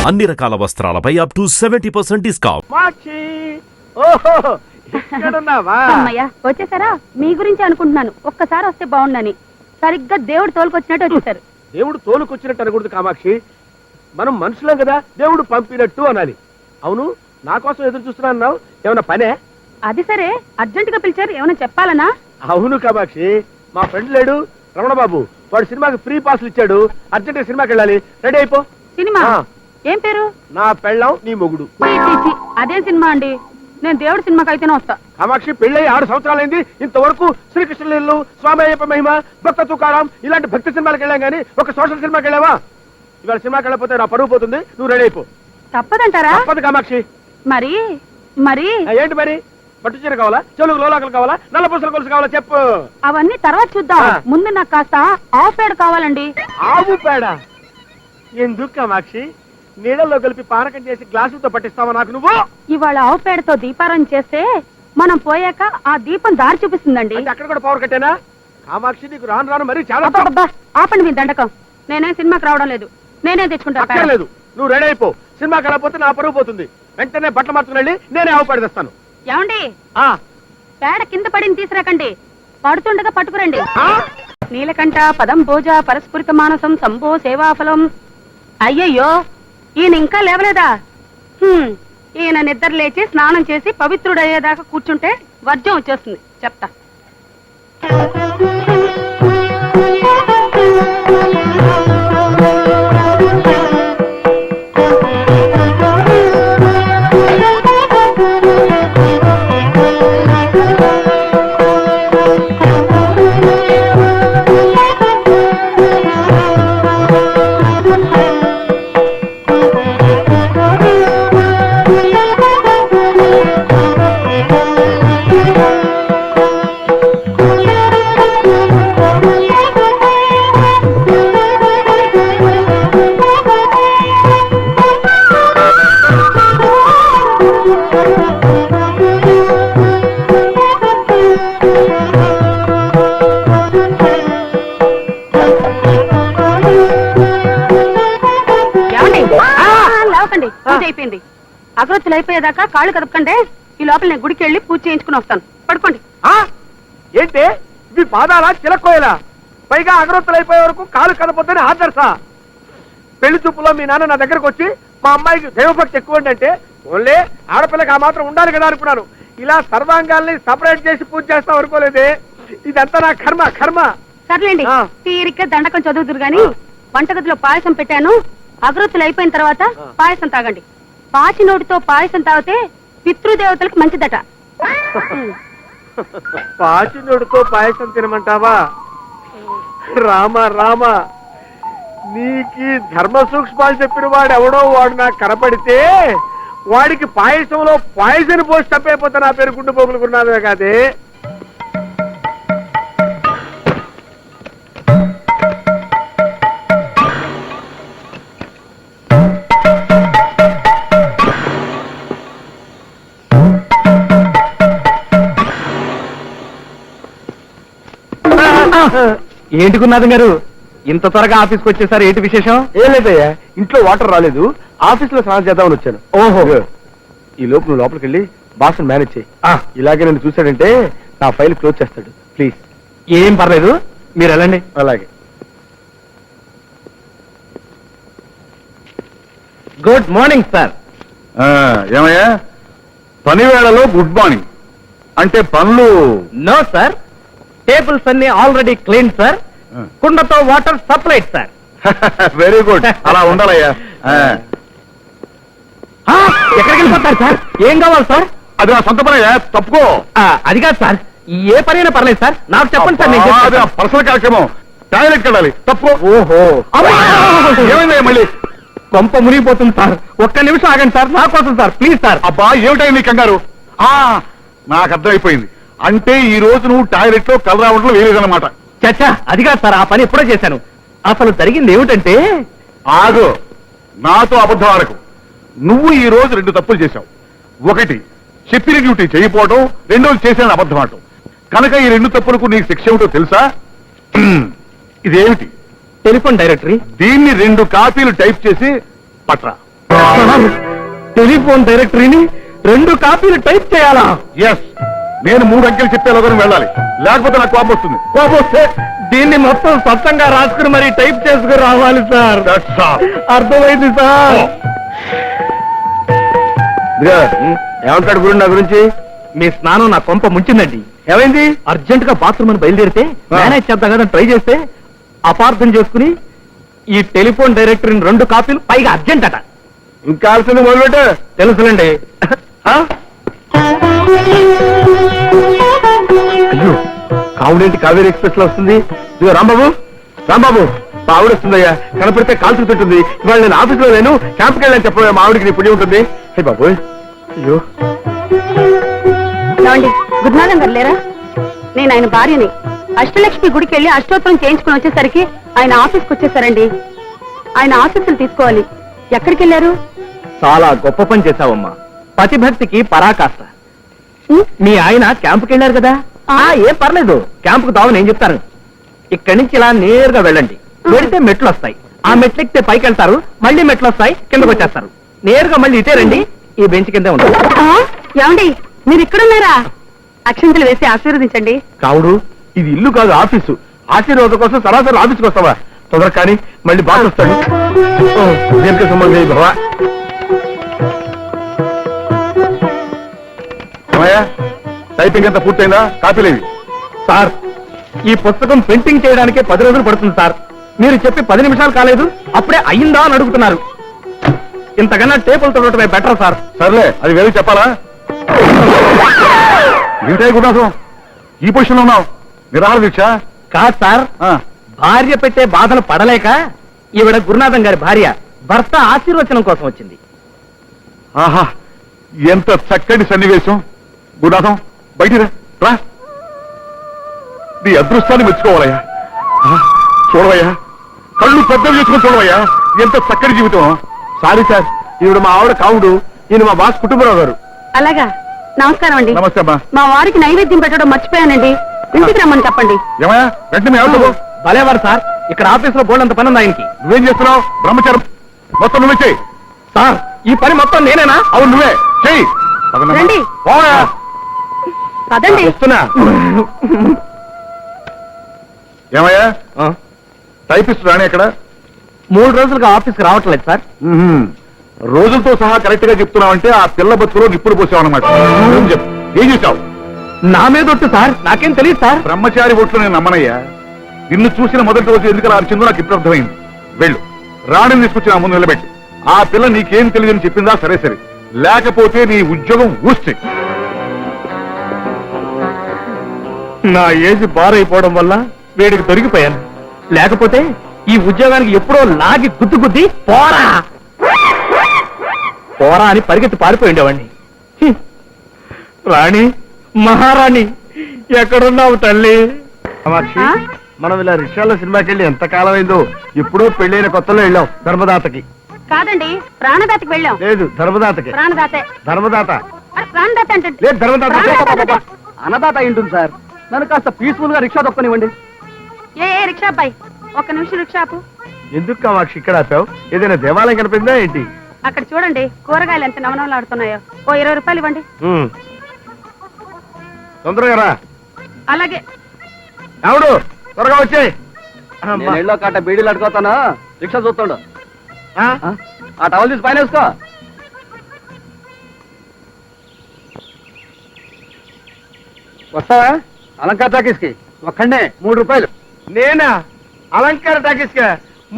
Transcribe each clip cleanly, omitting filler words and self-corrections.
అన్ని రకాల వస్త్రాలపై up to 70% discount. వచ్చేసారా? మీ గురించి అనుకుంటున్నాను. ఒక్కసారి వస్తే బాగుండని. సరిగ్గా దేవుడు తోలుకొచ్చినట్టు వచ్చేసారు. దేవుడు తోలుకొచ్చినట్టు అనకూడదు కామాక్షి, మనం మనుషులం కదా, దేవుడు పంపినట్టు అనాలి. అవును, నా కోసం ఎదురు చూస్తున్నా అన్నావు, ఏమన్నా పనే? అది సరే, అర్జెంట్ గా పిలిచారు, ఏమైనా చెప్పాలనా? అవును కామాక్షి, మా ఫ్రెండ్ లేడు రమణ బాబు, వాడు సినిమాకి ఫ్రీ పాస్లు ఇచ్చాడు, అర్జెంట్ గా సినిమాకి వెళ్ళాలి, రెడీ అయిపో. సినిమా? ఏం పేరు? నా పెళ్ళాం నీ మొగుడు. అదేం సినిమా అండి? నేను దేవుడి సినిమాకి అయితేనే వస్తా. కామాక్షి, పెళ్ళై 6 సంవత్సరాలైంది, ఇంతవరకు శ్రీకృష్ణలీలు, స్వామి అయ్యప్ప మహిమ, భక్త తుకారాం ఇలాంటి భక్తి సినిమాలకు వెళ్ళాం గానీ ఒక సోషల్ సినిమాకి వెళ్ళావా? ఇవాళ సినిమాకి వెళ్ళకపోతే నా పరువు పోతుంది, నువ్వు రెడీ అయిపో. తప్పదంటారా? తప్పదు కామాక్షి. మరి మరి ఏంటి మరి? పట్టు చీర కావాలా, చెవులకు లోలాకలు కావాలా, నల్ల పూసల గొలుసు కావాలా చెప్పు. అవన్నీ తర్వాత చూద్దాం, ముందు నాకు కాస్త ఆవు పేడ కావాలండి. ఆవు పేడ ఎందుకు కామాక్షి? నీళ్ళల్లో కలిపి పానకం చేసి గ్లాసులతో పట్టిస్తావా నాకు నువ్వు? ఇవాళ ఆవు పేడతో దీపారం చేస్తే మనం పోయాక ఆ దీపం దారి చూపిస్తుందండి. అక్కడ కూడా పవర్ కట్టేనా? కామాక్షి, నీకు రాను రాను మరి చాలా. ఆపండి మీ దండకం. నేనే సినిమాకి రావడం లేదు, నేనే తెచ్చుకుంటా. లేదు, నువ్వు రెడీ అయిపో. సినిమాకి వెళ్ళకపోతే నా పరువు పోతుంది. వెంటనే బట్టలు మార్చుకుని వెళ్ళి నేనే ఆవు పేడ తెస్తాను. ఏమండి, పేడ కింద పడింది తీసుకురాకండి, పడుతుండగా పట్టుకురండి. నీలకంఠ పదం భోజ పరస్ఫురిత మానసం సంభో సేవాఫలం. అయ్యయ్యో, ఈయన ఇంకా లేవలేదా? ఈయన నిద్ర లేచి స్నానం చేసి పవిత్రుడయ్యేదాకా కూర్చుంటే వర్జం వచ్చేస్తుంది, చెప్తా. అయిపోయింది, అగరొత్తులు అయిపోయేదాకా కాళ్ళు కదపకండి. ఈ లోపల నేను గుడికి వెళ్ళి పూజ చేయించుకుని వస్తాను, పడుకోండి. ఏంటి ఇవి పాదాలా చిలక్కోయలా? పైగా అగరొత్తులు అయిపోయే వరకు కాలు కదపొద్దని ఆదర్శ. పెళ్లి చూపులో మీ నాన్న నా దగ్గరకు వచ్చి మా అమ్మాయికి దైవభక్తి ఎక్కువ అంటే ఓన్లీ ఆడపిల్లకి ఆ మాత్రం ఉండాలి కదా అనుకున్నాను. ఇలా సర్వాంగాల్ని సపరేట్ చేసి పూజ చేస్తాం అనుకోలేదే. ఇదంతా నా కర్మ కర్మ. సర్లేండి, తీరిక దండకం చదువుతురు గాని వంటగదిలో పాయసం పెట్టాను. అగరొత్తులు అయిపోయిన తర్వాత పాయసం తాగండి. పాచి నోటితో పాయసం తాగితే పితృదేవతలకు మంచిదట. పాచి నోటితో పాయసం తినమంటావా? రామ రామ, నీకి ధర్మ సూక్ష్మాలు చెప్పిన వాడు ఎవడో వాడు నాకు కనపడితే వాడికి పాయసంలో పాయసం పోసి తప్పైపోతే నా పేరు గుండు పోగులుకున్నావే కాదే. ఏంటి గురునాథం గారు, ఇంత త్వరగా ఆఫీస్కి వచ్చేసారు? ఏంటి విశేషం? ఏం లేదయ్యా, ఇంట్లో వాటర్ రాలేదు, ఆఫీస్ లో స్నానం చేద్దామని వచ్చాను. ఓహో, ఈ లోపు నువ్వు లోపలికి వెళ్ళి బాస్ మేనేజ్ చేయి. ఇలాగే నన్ను చూశాడంటే నా ఫైల్ క్లోజ్ చేస్తాడు. ప్లీజ్. ఏం పర్లేదు, మీరు వెళ్ళండి. అలాగే. Good morning sir. ఏమయ్యా, పని వేళలో గుడ్ మార్నింగ్ అంటే పనులు? నో సార్, టేబుల్స్ అన్ని ఆల్రెడీ క్లీన్ సార్, కుండతో water supplied sir. Very good, అలా ఉండాలయ్యా. ఎక్కడికి వెళ్ళిపోతారు సార్? ఏం కావాలి సార్? అది నా సొంత పనయ్యా, తప్పుకో. అది కాదు సార్, ఏ పనైనా పర్లేదు సార్, నాకు చెప్పండి సార్. నేను పర్సనల్ కార్యక్రమం, టాయిలెట్ వెళ్ళాలి, తప్పుకో. ఓహో, ఏమైందయ్యా మళ్ళీ? కొంప మునిగిపోతుంది సార్, ఒక్క నిమిషం ఆగండి సార్, నా కోసం సార్, ప్లీజ్ సార్. అబ్బా ఏమిటై నీ కంగారు? నాకు అర్థమైపోయింది, అంటే ఈ రోజు నువ్వు టాయిలెట్ లో కలరావడంలో వేరేదన్నమాట. చచ్చా, అది కాదు సార్, ఆ పని ఎప్పుడో చేశాను. అసలు జరిగింది ఏమిటంటే... ఆగు, నాతో అబద్ధం ఆడకు. నువ్వు ఈ రోజు 2 తప్పులు చేశావు. ఒకటి, చెప్పిన డ్యూటీ చేయకపోవడం, రెండోది చేసిన అబద్ధం ఆడటం. కనుక ఈ 2 తప్పులకు నీకు శిక్ష ఏమిటో తెలుసా? ఇదేమిటి? Telephone directory. దీన్ని 2 కాపీలు టైప్ చేసి పట్రా. టెలిఫోన్ డైరెక్టరీని 2 కాపీలు టైప్ చేయాలా? ఎస్, నేను 3 అంకెలు చెప్పేలోగానే వెళ్ళాలి, లేకపోతే నాకు కోపం వస్తుంది. బాబోసే, దీన్ని మొత్తం స్వచ్ఛంగా రాసుకుని మరి టైప్ చేసుకుని రావాలి సార్. That's all. అర్థమైంది సార్. ఏమంటాడు గురు నా గురించి? మీ స్నానం నా కొంప ముంచిందండి. ఏమైంది? అర్జెంట్ గా బాత్రూమ్ అని బయలుదేరితే మేనేజ్ చేద్దాం కదా ట్రై చేస్తే అపార్థం చేసుకుని ఈ టెలిఫోన్ డైరెక్టరీని 2 కాపీలు పైగా అర్జెంట్ అట. ఇంకా ఆల్సింది మొదలుపెట్టు. తెలుసులేండి. అయ్యో, కావుడేంటి కావేరీ ఎక్స్ప్రెస్ లో వస్తుంది? ఇదిగో రాంబాబు, రాంబాబు, మా ఆవిడ వస్తుందయ్యా. కనపడితే కాల్చుకు తింటుంది. ఇవాళ నేను ఆఫీస్ లో లేను, క్యాంప్కి వెళ్ళని చెప్పబోయా. మా ఆవిడకి నీ పుణ్యం ఉంటుంది. హే బాబోయ్, అయ్యో. ఏమండి, గురునాథం గారు లేరా? నేను ఆయన భార్యని. అష్టలక్ష్మి గుడికి వెళ్ళి అష్టోత్తరం చేయించుకుని వచ్చేసరికి ఆయన ఆఫీస్కి వచ్చేసారండి. ఆయన ఆశీస్సులు తీసుకోవాలి. ఎక్కడికి వెళ్ళారు? చాలా గొప్ప పని చేశావమ్మా. పతిభక్తికి పరాకాష్ట. మీ ఆయన క్యాంపుకి వెళ్ళారు కదా? ఏం పర్లేదు, క్యాంపుకు దావు నేను చెప్తాను. ఇక్కడి నుంచి ఇలా నేరుగా వెళ్ళండి. వెళితే మెట్లు వస్తాయి. ఆ మెట్లు ఎక్కితే పైకి వెళ్తారు, మళ్ళీ మెట్లు వస్తాయి, కిందకు వచ్చేస్తారు. నేరుగా మళ్ళీ ఇటే రండి, ఈ బెంచ్ కిందే ఉంటుంది. ఏమండి, మీరు ఇక్కడున్నారా? అక్షంతలు వేసి ఆశీర్వదించండి. కావుడు, ఇది ఇల్లు కాదు, ఆఫీసు. ఆశీర్వాదం కోసం సరాసరి ఆఫీస్కి వస్తావా? తొందర కానీ మళ్ళీ బాగా వస్తాడు. దీర్ఘ సంబంధి భవా. టైపింగ్ అంతా పూర్తయిందా? కాపీలేవి? సార్, ఈ పుస్తకం ప్రింటింగ్ చేయడానికే 10 రోజులు పడుతుంది సార్. మీరు చెప్పి 10 నిమిషాలు కాలేదు, అప్పుడే అయ్యిందా అని అడుగుతున్నారు. ఇంతకన్నా టేబుల్ తొడటమే బెటర్ సార్. సర్లే, అది వేరే చెప్పాలా? ఏమిటాయి గుణాసం, ఈ పొజిషన్ లో ఉన్నావు? నిరాహార దీక్ష? కాదు సార్, భార్య పెట్టే బాధలు పడలేక ఈవిడ గురునాథం గారి భార్య భర్త ఆశీర్వచనం కోసం వచ్చింది. ఆహా, ఎంత చక్కటి సన్నివేశం. గుణాథం, బయటిరా రా. నీ అదృష్టాన్ని మెచ్చుకోవాలయ్యా. చూడవయ్యా, కళ్ళు పెద్దలు చేసుకుని చూడవయ్యా, ఎంత చక్కటి జీవితం. సారీ సార్, ఈవిడ మా ఆవిడ కావుడు, ఈయన మా బాస్ కుటుంబరావు గారు. అలాగా, నమస్కారం అండి. నమస్తే అమ్మా. మా వారికి నైవేద్యం పెట్టడం మర్చిపోయానండి. ఇంటికి రమ్మని చెప్పండి. ఏమయ్యా, వెంటనే మీ ఆవిడతో పో. భలేవారు సార్, ఇక్కడ ఆఫీస్ లో బోల్డ్ అంత పని ఉంది ఆయనకి. నువ్వేం చేస్తున్నావు? బ్రహ్మచారం మొత్తం నువ్వే చెయ్యి. సార్, ఈ పని మొత్తం నేనేనా? అవును, నువ్వే చెయ్యి. రండి. పదండి. వస్తున్నా. ఏమయ్యా, టైపిస్ట్ రాని ఎక్కడ? 3 రోజులుగా ఆఫీస్కి రావట్లేదు సార్. రోజులతో సహా కరెక్ట్ గా చెప్తున్నావంటే ఆ పిల్ల బతుకులో నిప్పులు పోసావన్నమాట. చెప్పు, ఏం చేశావు? నా మీద ఒట్టు సార్, నాకేం తెలియదు సార్. బ్రహ్మచారి ఒట్లు నేను నమ్మనయ్యా. నిన్ను చూసిన మొదటి రోజు ఎందుకు అలా అరిచిందో నాకు ఇప్పుడు అర్థమైంది. వెళ్ళు, రాణిని తీసుకొచ్చి నా ముందు నిలబెట్టి. ఆ పిల్ల నీకేం తెలియదని చెప్పిందా? సరే సరే, లేకపోతే నీ ఉద్యోగం ఊస్తే. నా ఏజ్ బారైపోవడం వల్ల వీడికి దొరికిపోయాను. లేకపోతే ఈ ఉద్యోగానికి ఎప్పుడో లాగి గుద్ది పోరా పోరా అని పరిగెత్తి పారిపోయిండేవాడిని. రాణి, మహారాణి, ఎక్కడున్నావు తల్లి? కామాక్షి, మనం ఇలా రిక్షాలో సినిమాకి వెళ్ళి ఎంత కాలం అయిందో. ఎప్పుడో పెళ్ళైన కొత్తలో వెళ్ళాం ధర్మదాతకి. కాదండి, ప్రాణదాతకి వెళ్ళాం. లేదు, ధర్మదాతకి. ప్రాణదాతే. ధర్మదాత ప్రాణదాత అంటే లేదు, ధర్మదాత. అన్నదాత ఏంటుంది సార్? నన్ను కాస్త పీస్ఫుల్ గా రిక్షా తొక్కనివ్వండి. ఏ రిక్షా అబ్బాయి, 1 నిమిషం రిక్షా ఆపు. ఎందుకు కామాక్షి ఇక్కడ ఆపావు? ఏదైనా దేవాలయం కనిపిందా ఏంటి? అక్కడ చూడండి, కూరగాయలు ఎంత నవనవలాడుతున్నాయో. ఓ 20 రూపాయలు ఇవ్వండి. తొందరగా రా. అలాగే. ఎవడు త్వరగా వచ్చేయ్. ఇళ్ళో కాట బీడీలు అడుగుతాను, రిక్షా చూస్తాడు. ఆ టవల్ తీసి పైన వేసుకో. వస్తావా? అలంకార టాకీస్ కి ఒక్కడే 3 రూపాయలు. నేనా? అలంకార టాకీస్ కా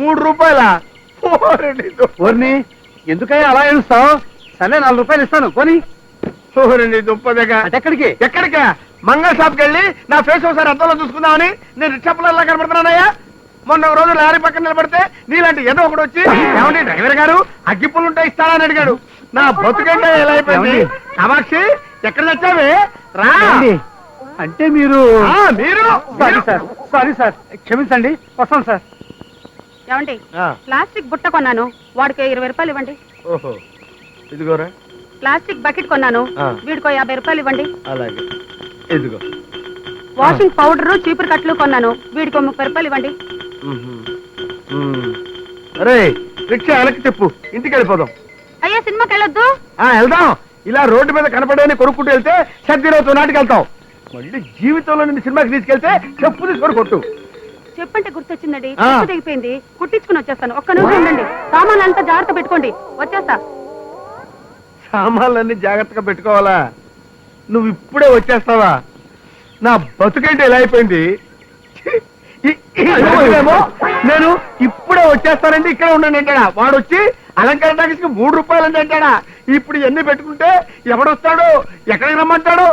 3 రూపాయలా? ఓర్ని, ఎందుకయ్యా అలా ఏడుస్తావు? సరే 4 రూపాయలు ఇస్తాను కొని. ఓరండి దుప్పదగా. ఎక్కడికి? ఎక్కడికా? మంగళ షాప్కి వెళ్ళి నా ఫేస్ ఒకసారి అద్దంలో చూసుకుందామని నేను రిక్షా పిల్లల్లా కనబడుతున్నానయ్యా. మొన్న ఒక రోజు లారీ పక్కన నిలబడితే నీలాంటి ఏదో ఒకటి వచ్చి, ఏమండి డ్రైవర్ గారు అగ్గిపుల్లుంటే ఇస్తాడా అని అడిగాడు. నా బతుకంటే ఎలా అయిపోయింది. కామాక్షి, ఎక్కడ తెచ్చావే? రా. అంటే మీరు? మీరు సారీ సార్, క్షమించండి, వస్తాను సార్. ఏమండి, ప్లాస్టిక్ బుట్ట కొన్నాను, వాడికి 20 రూపాయలు ఇవ్వండి. ఓహో, ఇదిగోరా. ప్లాస్టిక్ బకెట్ కొన్నాను, వీడికో 50 రూపాయలు ఇవ్వండి. అలాగే, ఇదిగో. వాషింగ్ పౌడర్, చీపురు కట్లు కొన్నాను, వీడికో 30 రూపాయలు ఇవ్వండి. అరే, రిక్షా వెనక్కి చెప్పు, ఇంటికి వెళ్ళిపోదాం. అయ్యా సినిమాకి వెళ్ళొద్దు. వెళ్దాం. ఇలా రోడ్డు మీద కనపడని కొనుక్కుంటూ వెళ్తే సర్దిరోజు నాటికి వెళ్తాం. మళ్ళీ జీవితంలో నిన్ను సినిమాకి తీసుకెళ్తే చెప్పు తీసుకొని కొట్టు. చెప్పంటే గుర్తొచ్చిందండి, చెప్పు తెగిపోయింది, కుట్టించుకుని వచ్చేస్తాను. ఒక్క నిమిషం ఉండండి. సామాన్లు అంతా జాగ్రత్త పెట్టుకోండి, వచ్చేస్తా. సామాన్లన్నీ జాగ్రత్తగా పెట్టుకోవాలా? నువ్వు ఇప్పుడే వచ్చేస్తావా? నా బతుకేంటి ఎలా అయిపోయింది? ఏమో నేను ఇప్పుడే వచ్చేస్తానంటే ఇక్కడ ఉండండి అంటాడా వాడు. వచ్చి అలంకరణ టాకీస్కి 3 రూపాయలు అంటాడా. ఇప్పుడు ఇవన్నీ పెట్టుకుంటే ఎవడొస్తాడు, ఎక్కడికి రమ్మంటాడు?